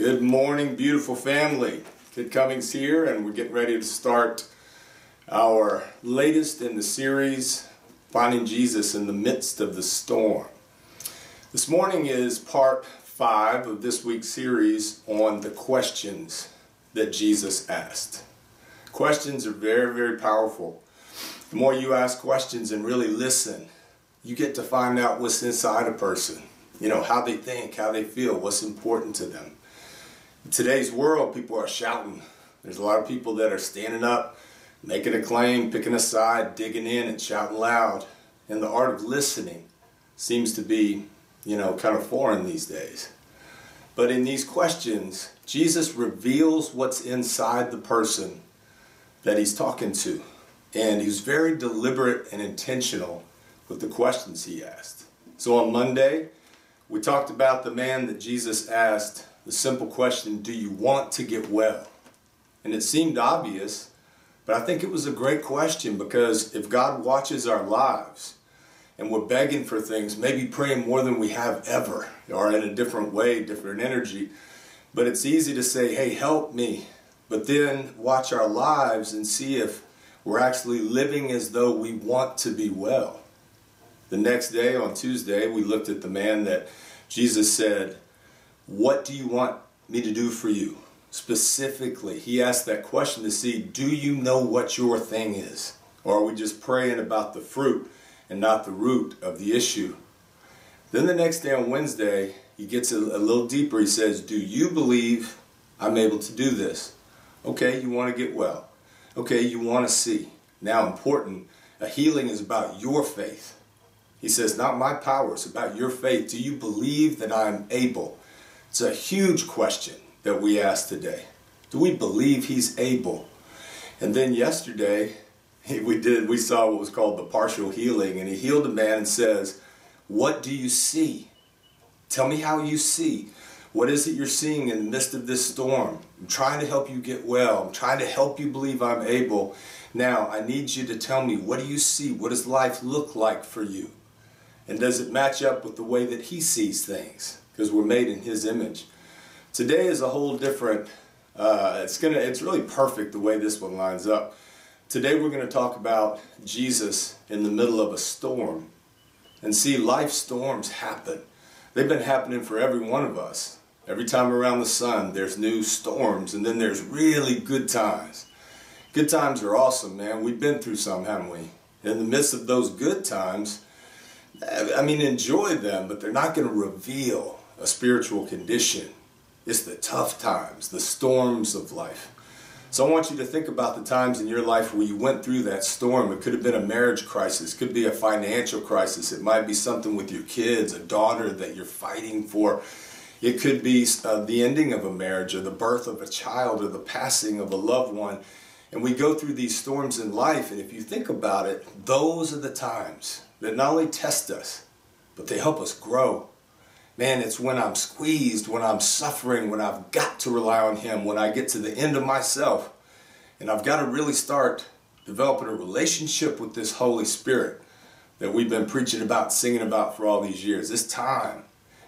Good morning, beautiful family. Kid Cummings here, and we're getting ready to start our latest in the series, Finding Jesus in the Midst of the Storm. This morning is part 5 of this week's series on the questions that Jesus asked. Questions are very, very powerful. The more you ask questions and really listen, you get to find out what's inside a person. You know, how they think, how they feel, what's important to them. In today's world, people are shouting. There's a lot of people that are standing up, making a claim, picking a side, digging in and shouting loud. And the art of listening seems to be, kind of foreign these days. But in these questions, Jesus reveals what's inside the person that he's talking to. And he's very deliberate and intentional with the questions he asked. So on Monday, we talked about the man that Jesus asked the simple question, do you want to get well? And it seemed obvious, but I think it was a great question, because if God watches our lives and we're begging for things, maybe praying more than we have ever, or in a different way, different energy, but it's easy to say, hey, help me, but then watch our lives and see if we're actually living as though we want to be well. The next day, on Tuesday, we looked at the man that Jesus said, what do you want me to do for you? Specifically, he asked that question to see, do you know what your thing is? Or are we just praying about the fruit and not the root of the issue? Then the next day on Wednesday, he gets a little deeper. He says, do you believe I'm able to do this? Okay, you want to get well. Okay, you want to see. Now, important, a healing is about your faith. He says, not my power, it's about your faith. Do you believe that I'm able? It's a huge question that we ask today. Do we believe he's able? And then yesterday, we saw what was called the partial healing, and he healed a man and says, what do you see? Tell me how you see. What is it you're seeing in the midst of this storm? I'm trying to help you get well. I'm trying to help you believe I'm able. Now, I need you to tell me, what do you see? What does life look like for you? And does it match up with the way that he sees things? Because we're made in his image. Today is a whole different, it's really perfect the way this one lines up. Today we're going to talk about Jesus in the middle of a storm. And see, life storms happen. They've been happening for every one of us. Every time around the sun, there's new storms, and then there's really good times. Good times are awesome, man. We've been through some, haven't we? In the midst of those good times, enjoy them, but they're not going to reveal a spiritual condition. It's the tough times, the storms of life. So I want you to think about the times in your life where you went through that storm. It could have been a marriage crisis, it could be a financial crisis, it might be something with your kids, a daughter that you're fighting for. It could be the ending of a marriage, or the birth of a child, or the passing of a loved one. And we go through these storms in life, and if you think about it, those are the times that not only test us, but they help us grow. Man, it's when I'm squeezed, when I'm suffering, when I've got to rely on him, when I get to the end of myself, and I've got to really start developing a relationship with this Holy Spirit that we've been preaching about, singing about for all these years. This time,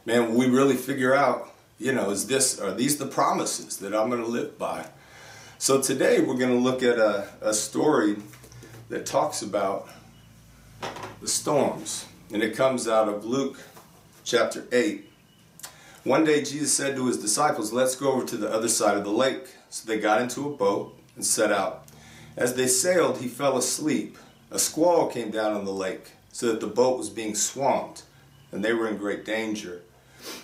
man, we really figure out, are these the promises that I'm going to live by? So today we're going to look at a story that talks about the storms, and it comes out of Luke chapter 8. One day Jesus said to his disciples, let's go over to the other side of the lake. So they got into a boat and set out. As they sailed, he fell asleep. A squall came down on the lake, so that the boat was being swamped, and they were in great danger.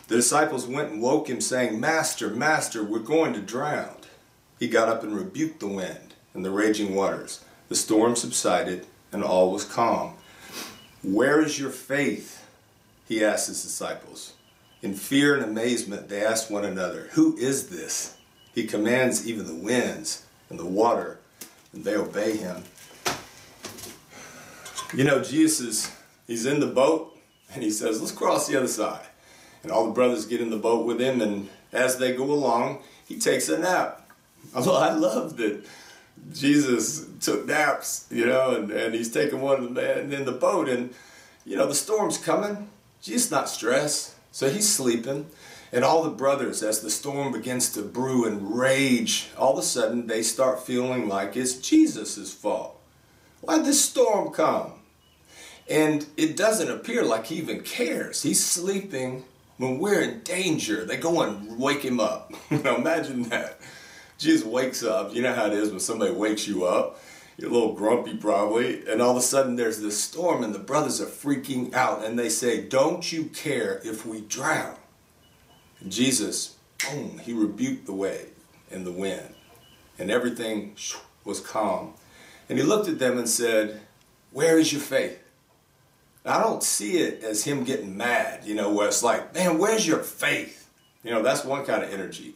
The disciples went and woke him, saying, Master, Master, we're going to drown. He got up and rebuked the wind and the raging waters. The storm subsided, and all was calm. Where is your faith? He asked his disciples. In fear and amazement, they asked one another, who is this? He commands even the winds and the water, and they obey him. Jesus, he's in the boat, and he says, let's cross the other side. And all the brothers get in the boat with him, and as they go along, he takes a nap. Although I love that Jesus took naps, and he's taking one of the men in the boat, and the storm's coming. Jesus not stressed, so he's sleeping. And all the brothers, as the storm begins to brew and rage, all of a sudden they start feeling like it's Jesus' fault. Why'd this storm come? And it doesn't appear like he even cares. He's sleeping when we're in danger. They go and wake him up. Now imagine that. Jesus wakes up. You know how it is when somebody wakes you up. You're a little grumpy probably. And all of a sudden there's this storm and the brothers are freaking out. And they say, don't you care if we drown? And Jesus, boom, he rebuked the wave and the wind. And everything was calm. And he looked at them and said, where is your faith? I don't see it as him getting mad, where it's like, man, where's your faith? That's one kind of energy.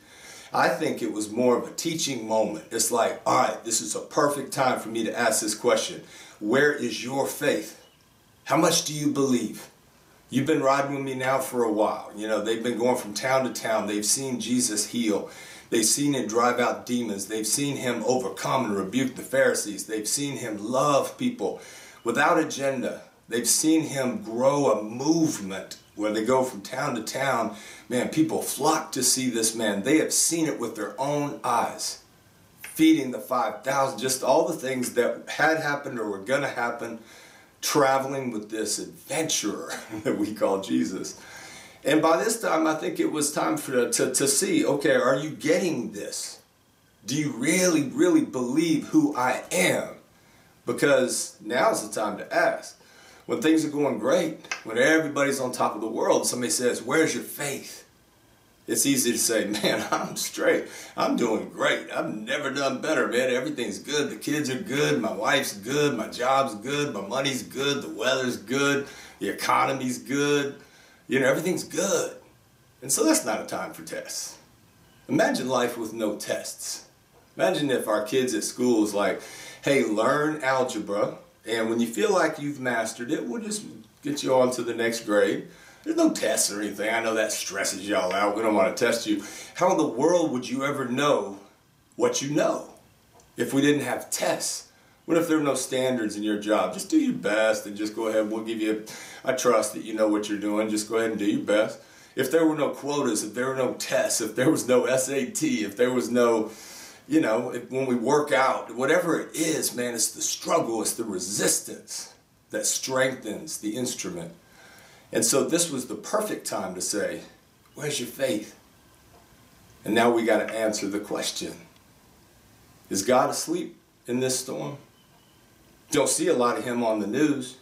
I think it was more of a teaching moment. It's like, all right, this is a perfect time for me to ask this question. Where is your faith? How much do you believe? You've been riding with me now for a while. They've been going from town to town. They've seen Jesus heal. They've seen him drive out demons. They've seen him overcome and rebuke the Pharisees. They've seen him love people without agenda. They've seen him grow a movement where they go from town to town. Man, people flock to see this man. They have seen it with their own eyes. Feeding the 5,000, just all the things that had happened or were going to happen. Traveling with this adventurer that we call Jesus. And by this time, I think it was time to see, okay, are you getting this? Do you really, really believe who I am? Because now's the time to ask. When things are going great, when everybody's on top of the world, somebody says, where's your faith? It's easy to say, man, I'm straight. I'm doing great. I've never done better, man. Everything's good. The kids are good. My wife's good. My job's good. My money's good. The weather's good. The economy's good. Everything's good. And so that's not a time for tests. Imagine life with no tests. Imagine if our kids at school is like, hey, learn algebra. And when you feel like you've mastered it, we'll just get you on to the next grade. There's no tests or anything. I know that stresses y'all out. We don't want to test you. How in the world would you ever know what you know if we didn't have tests? What if there were no standards in your job? Just do your best and just go ahead. We'll give you, I trust that you know what you're doing. Just go ahead and do your best. If there were no quotas, if there were no tests, if there was no SAT, if there was no, when we work out, whatever it is, man, it's the struggle, it's the resistance that strengthens the instrument. And so this was the perfect time to say, where's your faith? And now we got to answer the question. Is God asleep in this storm? Don't see a lot of him on the news.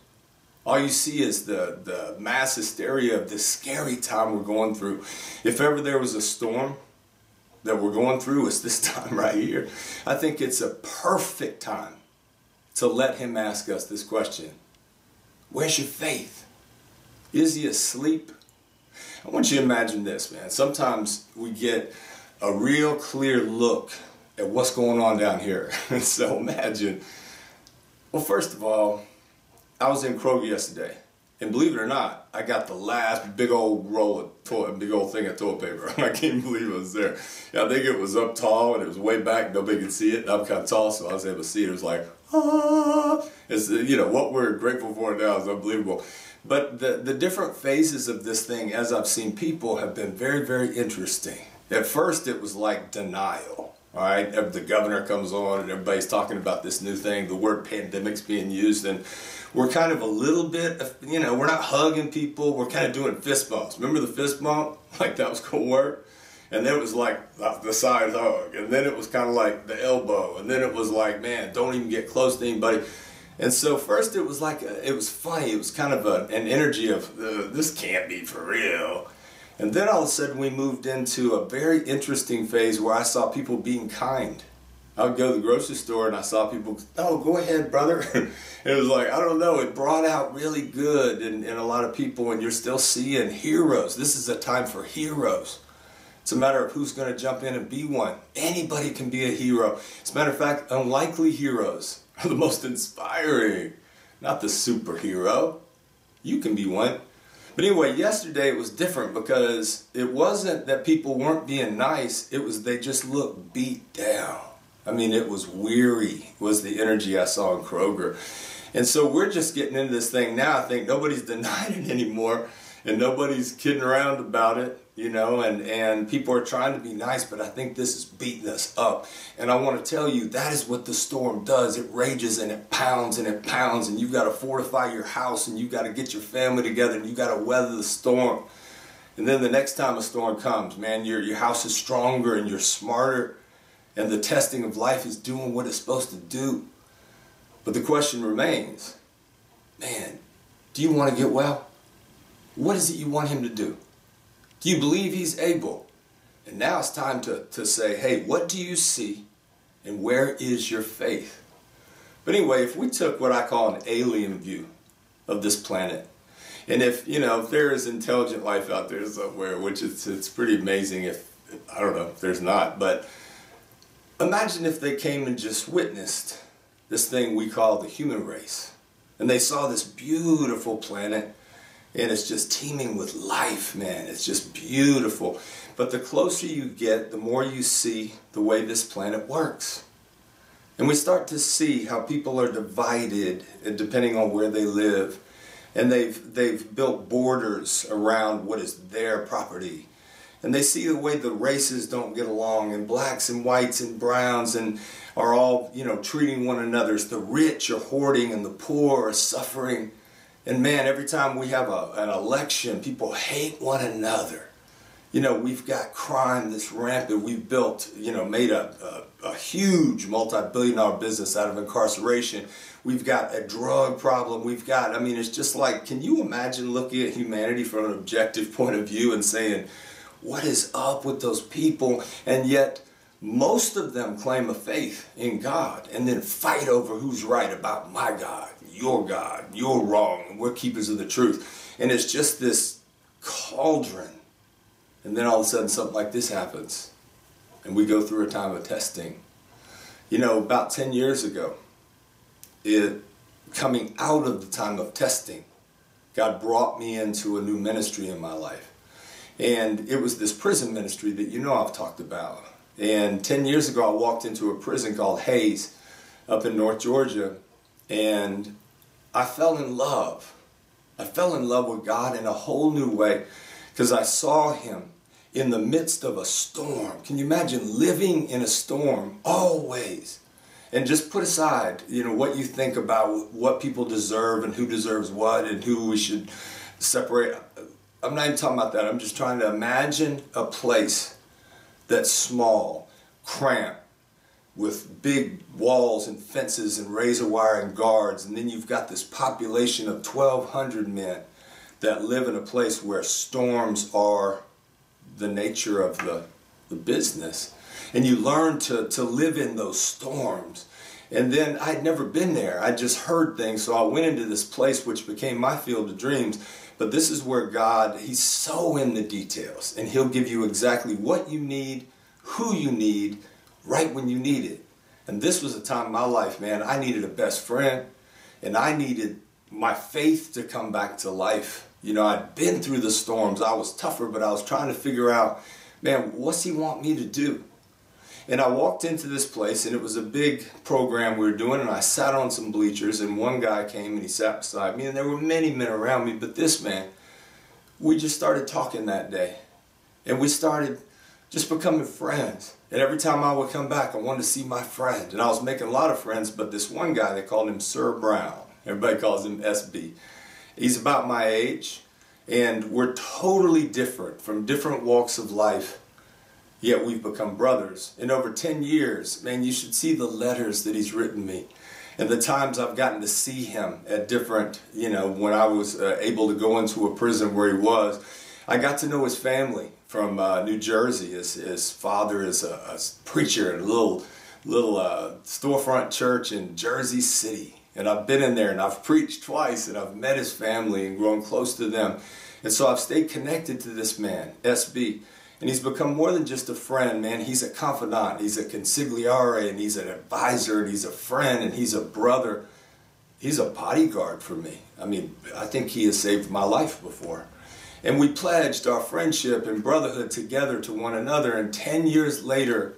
All you see is the mass hysteria of this scary time we're going through. If ever there was a storm that we're going through, it's this time right here. I think it's a perfect time to let him ask us this question. Where's your faith? Is he asleep? I want you to imagine this, man. Sometimes we get a real clear look at what's going on down here. So imagine, well, first of all, I was in Kroger yesterday. And believe it or not, I got the last big old roll of toilet, big old thing of toilet paper. I can't believe it was there. I think it was up tall and it was way back. Nobody could see it. And I'm kind of tall, so I was able to see it. It was like, ah. It's, what we're grateful for now is unbelievable. But the different phases of this thing, as I've seen people, have been very, very interesting. At first, it was like denial. All right, the governor comes on and everybody's talking about this new thing. The word pandemic's being used, and we're kind of a little bit, we're not hugging people. We're kind of doing fist bumps. Remember the fist bump? Like that was going to work. And then it was like the side hug, and then it was kind of like the elbow, and then it was like, man, don't even get close to anybody. And so first it was like, it was funny. It was kind of an energy of, this can't be for real. And then all of a sudden we moved into a very interesting phase where I saw people being kind. I would go to the grocery store and I saw people, oh, go ahead, brother. It was like, I don't know, it brought out really good in a lot of people, and you're still seeing heroes. This is a time for heroes. It's a matter of who's going to jump in and be one. Anybody can be a hero. As a matter of fact, unlikely heroes are the most inspiring, not the superhero. You can be one. But anyway, yesterday it was different because it wasn't that people weren't being nice, it was they just looked beat down. I mean, it was weary, was the energy I saw in Kroger. And so we're just getting into this thing now. I think nobody's denying it anymore. and nobody's kidding around about it, you know, and people are trying to be nice, but I think this is beating us up. And I want to tell you, that is what the storm does. It rages and it pounds and it pounds, and you've got to fortify your house, and you've got to get your family together, and you've got to weather the storm. And then the next time a storm comes, man, your house is stronger and you're smarter, and the testing of life is doing what it's supposed to do. But the question remains, man, do you want to get well? What is it you want him to do? Do you believe he's able? And now it's time to say, hey, what do you see and where is your faith? But anyway, if we took what I call an alien view of this planet, and if there is intelligent life out there somewhere, which it's pretty amazing if I don't know if there's not, but imagine if they came and just witnessed this thing we call the human race, and they saw this beautiful planet, and it's just teeming with life, man. It's just beautiful. But the closer you get, the more you see the way this planet works. And we start to see how people are divided depending on where they live. And they've built borders around what is their property. And they see the way the races don't get along, and blacks and whites and browns and are all, treating one another. The rich are hoarding and the poor are suffering. And man, every time we have an election, people hate one another. We've got crime that's rampant. We've built, made a huge multi-billion-dollar business out of incarceration. We've got a drug problem. It's just like, can you imagine looking at humanity from an objective point of view and saying, what is up with those people? And yet, most of them claim a faith in God and then fight over who's right about my God, you're wrong, and we're keepers of the truth. And it's just this cauldron. And then all of a sudden something like this happens, and we go through a time of testing. About 10 years ago, coming out of the time of testing, God brought me into a new ministry in my life. And it was this prison ministry that I've talked about. And 10 years ago, I walked into a prison called Hayes up in North Georgia, and I fell in love. I fell in love with God in a whole new way, because I saw him in the midst of a storm. Can you imagine living in a storm always? And just put aside, what you think about what people deserve and who deserves what and who we should separate. I'm not even talking about that. I'm just trying to imagine a place that's small, cramped, with big walls and fences and razor wire and guards, and then you've got this population of 1,200 men that live in a place where storms are the nature of the business. And you learn to live in those storms. And then I'd never been there. I just heard things, so I went into this place which became my field of dreams. But this is where God, he's so in the details, and he'll give you exactly what you need, who you need, right when you need it. And this was a time in my life, man, I needed a best friend, and I needed my faith to come back to life. I'd been through the storms. I was tougher, but I was trying to figure out, man, what's he want me to do? And I walked into this place, and it was a big program we were doing, and I sat on some bleachers, and one guy came and he sat beside me, and there were many men around me, but this man, we just started talking that day. And we started just becoming friends. And every time I would come back, I wanted to see my friend. And I was making a lot of friends, but this one guy, they called him Sir Brown. Everybody calls him SB. He's about my age, and we're totally different, from different walks of life, yet we've become brothers. In over 10 years, man, you should see the letters that he's written me, and the times I've gotten to see him at different, when I was able to go into a prison where he was. I got to know his family from New Jersey. His father is a preacher in a little storefront church in Jersey City. And I've been in there, and I've preached twice, and I've met his family and grown close to them. And so I've stayed connected to this man, SB. And he's become more than just a friend, man. He's a confidant, he's a consigliere, and he's an advisor, and he's a friend, and he's a brother. He's a bodyguard for me. I think he has saved my life before. And we pledged our friendship and brotherhood together to one another. And 10 years later,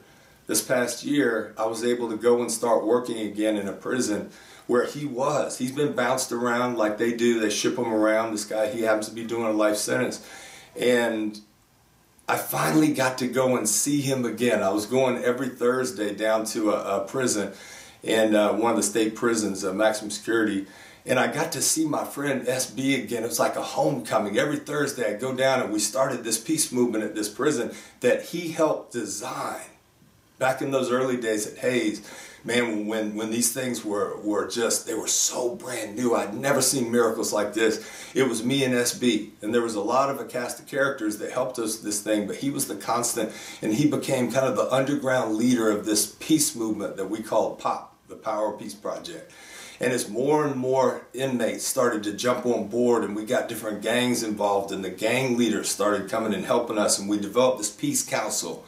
this past year, I was able to go and start working again in a prison where he was. He's been bounced around like they do. They ship him around. This guy, he happens to be doing a life sentence. And I finally got to go and see him again. I was going every Thursday down to a prison, and one of the state prisons, maximum security. And I got to see my friend SB again. It was like a homecoming. Every Thursday I'd go down, and we started this peace movement at this prison that he helped design back in those early days at Hayes. Man, when these things were just, they were so brand new. I'd never seen miracles like this. It was me and SB, and there was a lot of a cast of characters that helped us this thing, but he was the constant, and he became kind of the underground leader of this peace movement that we called POP, the Power of Peace Project. And as more and more inmates started to jump on board, and we got different gangs involved, and the gang leaders started coming and helping us, and we developed this peace council,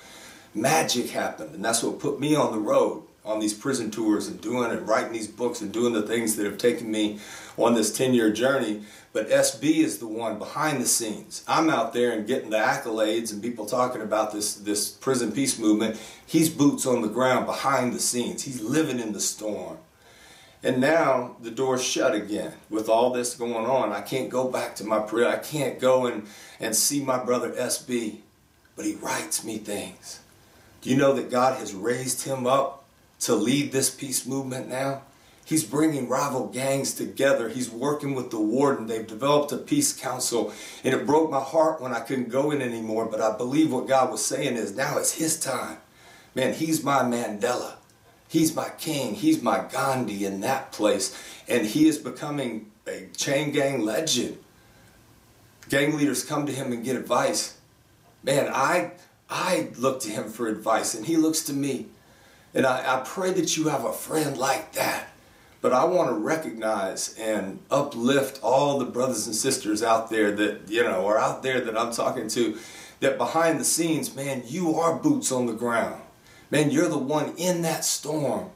magic happened. And that's what put me on the road on these prison tours and doing and writing these books and doing the things that have taken me on this 10-year journey. But SB is the one behind the scenes. I'm out there and getting the accolades and people talking about this prison peace movement. He's boots on the ground behind the scenes. He's living in the storm. And now the door's shut again. With all this going on, I can't go back to my prayer. I can't go and see my brother SB, but he writes me things. Do you know that God has raised him up to lead this peace movement now? He's bringing rival gangs together. He's working with the warden. They've developed a peace council, and it broke my heart when I couldn't go in anymore, but I believe what God was saying is now it's his time. Man, he's my Mandela. He's my king. He's my Gandhi in that place. And he is becoming a chain gang legend. Gang leaders come to him and get advice. Man, I look to him for advice, and he looks to me. And I pray that you have a friend like that. But I want to recognize and uplift all the brothers and sisters out there that, are out there that I'm talking to, that behind the scenes, man, you are boots on the ground. Man, you're the one in that storm,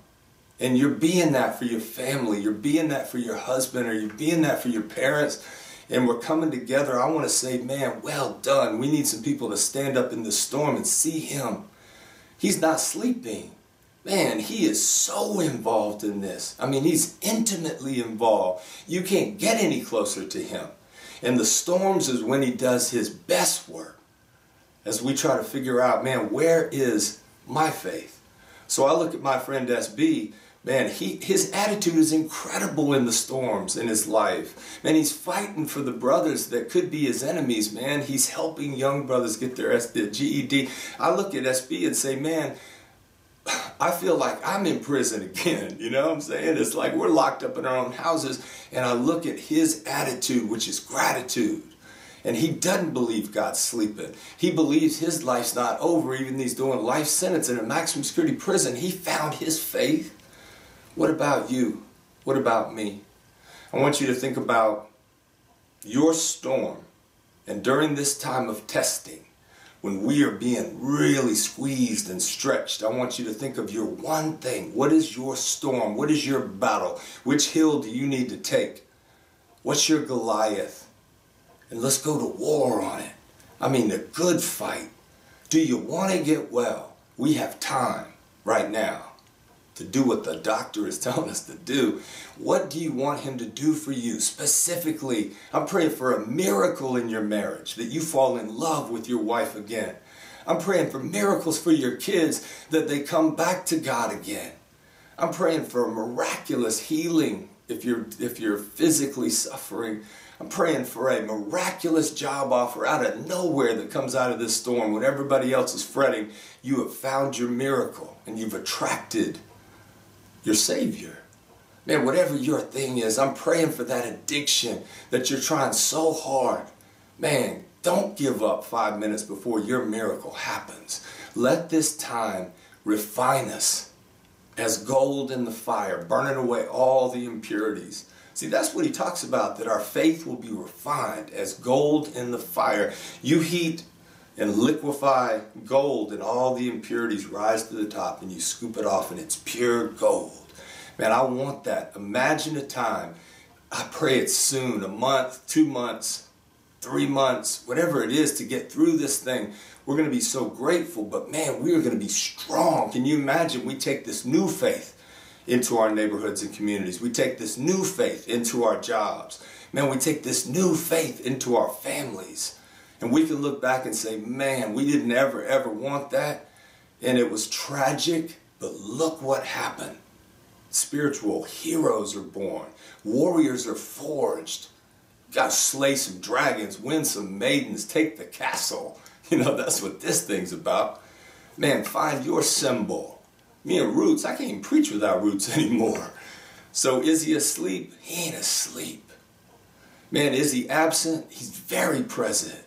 and you're being that for your family. You're being that for your husband, or you're being that for your parents, and we're coming together. I want to say, man, well done. We need some people to stand up in the storm and see him. He's not sleeping. Man, he is so involved in this. I mean, he's intimately involved. You can't get any closer to him. And the storms is when he does his best work, as we try to figure out, man, where is my faith? So I look at my friend SB, man, his attitude is incredible in the storms in his life. Man, he's fighting for the brothers that could be his enemies, man. He's helping young brothers get their GED. I look at SB and say, man, I feel like I'm in prison again, you know what I'm saying? It's like we're locked up in our own houses, and I look at his attitude, which is gratitude. And he doesn't believe God's sleeping. He believes his life's not over, even though he's doing life sentence in a maximum security prison. He found his faith. What about you? What about me? I want you to think about your storm. And during this time of testing, when we are being really squeezed and stretched, I want you to think of your one thing. What is your storm? What is your battle? Which hill do you need to take? What's your Goliath? And let's go to war on it. I mean, the good fight. Do you want to get well? We have time right now to do what the doctor is telling us to do. What do you want him to do for you? Specifically, I'm praying for a miracle in your marriage, that you fall in love with your wife again. I'm praying for miracles for your kids, that they come back to God again. I'm praying for a miraculous healing if you're physically suffering. I'm praying for a miraculous job offer out of nowhere that comes out of this storm. When everybody else is fretting, you have found your miracle and you've attracted your Savior. Man, whatever your thing is, I'm praying for that addiction that you're trying so hard. Man, don't give up 5 minutes before your miracle happens. Let this time refine us as gold in the fire, burning away all the impurities. See, that's what he talks about, that our faith will be refined as gold in the fire. You heat and liquefy gold, and all the impurities rise to the top, and you scoop it off, and it's pure gold. Man, I want that. Imagine a time. I pray it's soon, a month, 2 months, 3 months, whatever it is, to get through this thing. We're going to be so grateful, but man, we are going to be strong. Can you imagine we take this new faith into our neighborhoods and communities. We take this new faith into our jobs. Man, we take this new faith into our families. And we can look back and say, man, we didn't ever want that. And it was tragic, but look what happened. Spiritual heroes are born. Warriors are forged. You gotta slay some dragons, win some maidens, take the castle. You know, that's what this thing's about. Man, find your symbol. Me and Roots, I can't even preach without Roots anymore. So is he asleep? He ain't asleep. Man, is he absent? He's very present.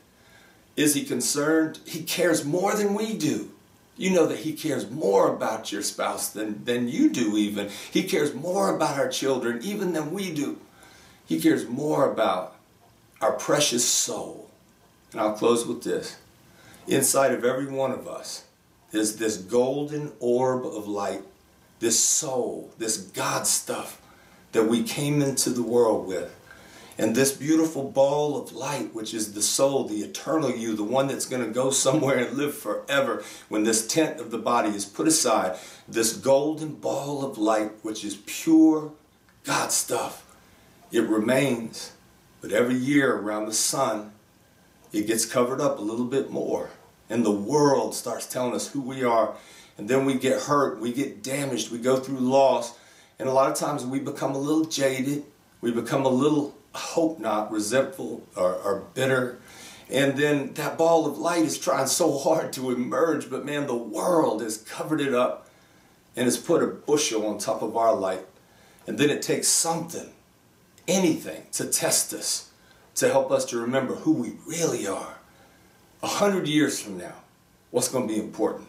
Is he concerned? He cares more than we do. You know that he cares more about your spouse than you do even. He cares more about our children even than we do. He cares more about our precious soul. And I'll close with this. Inside of every one of us is this golden orb of light, this soul, this God stuff that we came into the world with. And this beautiful ball of light, which is the soul, the eternal you, the one that's going to go somewhere and live forever when this tent of the body is put aside, this golden ball of light, which is pure God stuff, it remains. But every year around the sun, it gets covered up a little bit more. And the world starts telling us who we are. And then we get hurt, we get damaged, we go through loss. And a lot of times we become a little jaded. We become a little, I hope not, resentful or bitter. And then that ball of light is trying so hard to emerge. But man, the world has covered it up and has put a bushel on top of our light. And then it takes something, anything, to test us, to help us to remember who we really are. 100 years from now, what's going to be important?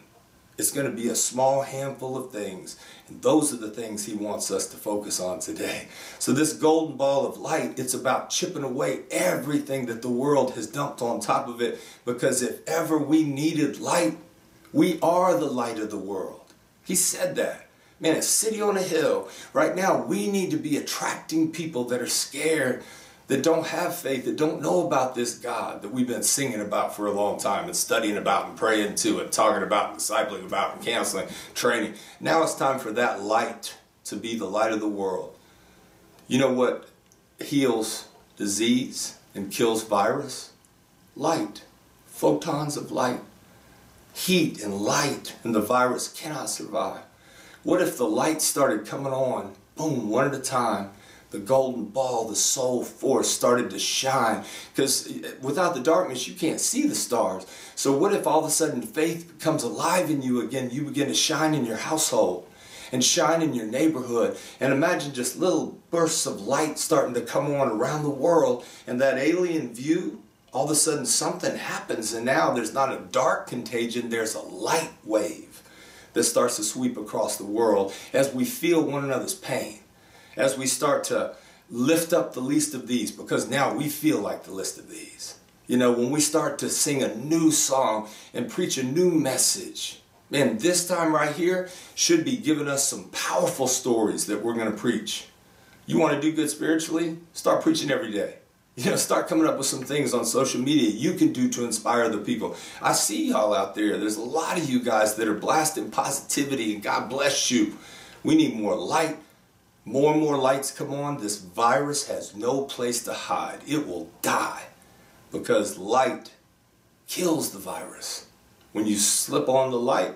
It's going to be a small handful of things, and those are the things he wants us to focus on today. So this golden ball of light, it's about chipping away everything that the world has dumped on top of it, because if ever we needed light, we are the light of the world. He said that. Man, a city on a hill. Right now, we need to be attracting people that are scared, that don't have faith, that don't know about this God that we've been singing about for a long time and studying about and praying to and talking about and discipling about and counseling, training. Now it's time for that light to be the light of the world. You know what heals disease and kills virus? Light. Photons of light. Heat and light, and the virus cannot survive. What if the light started coming on, boom, one at a time? The golden ball, the soul force started to shine. Because without the darkness, you can't see the stars. So what if all of a sudden faith becomes alive in you again? You begin to shine in your household and shine in your neighborhood. And imagine just little bursts of light starting to come on around the world. And that alien view, all of a sudden something happens. And now there's not a dark contagion, there's a light wave that starts to sweep across the world as we feel one another's pain. As we start to lift up the least of these, because now we feel like the least of these. You know, when we start to sing a new song and preach a new message, man, this time right here should be giving us some powerful stories that we're going to preach. You want to do good spiritually? Start preaching every day. You know, start coming up with some things on social media you can do to inspire other people. I see y'all out there. There's a lot of you guys that are blasting positivity, and God bless you. We need more light. More and more lights come on. This virus has no place to hide. It will die because light kills the virus. When you slip on the light,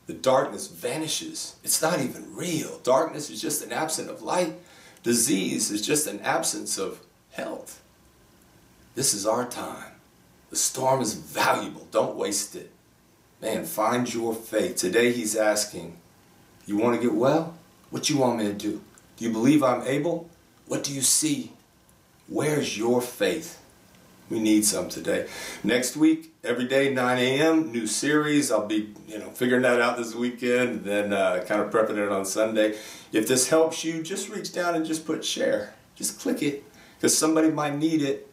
the darkness vanishes. It's not even real. Darkness is just an absence of light. Disease is just an absence of health. This is our time. The storm is valuable. Don't waste it. Man, find your faith. Today he's asking, you want to get well? What you want me to do? Do you believe I'm able? What do you see? Where's your faith? We need some today. Next week, every day, 9 a.m., new series. I'll be, figuring that out this weekend, and then kind of prepping it on Sunday. If this helps you, just reach down and just put share. Just click it, because somebody might need it.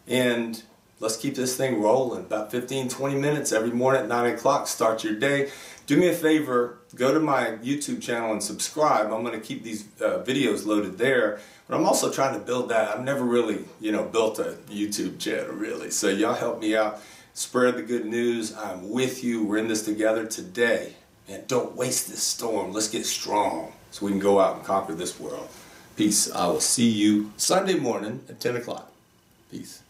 And let's keep this thing rolling. About 15, 20 minutes every morning at 9 o'clock. Start your day. Do me a favor, go to my YouTube channel and subscribe. I'm going to keep these videos loaded there. But I'm also trying to build that. I've never really, built a YouTube channel, really. So y'all help me out. Spread the good news. I'm with you. We're in this together today. And don't waste this storm. Let's get strong. so we can go out and conquer this world. Peace. I will see you Sunday morning at 10 o'clock. Peace.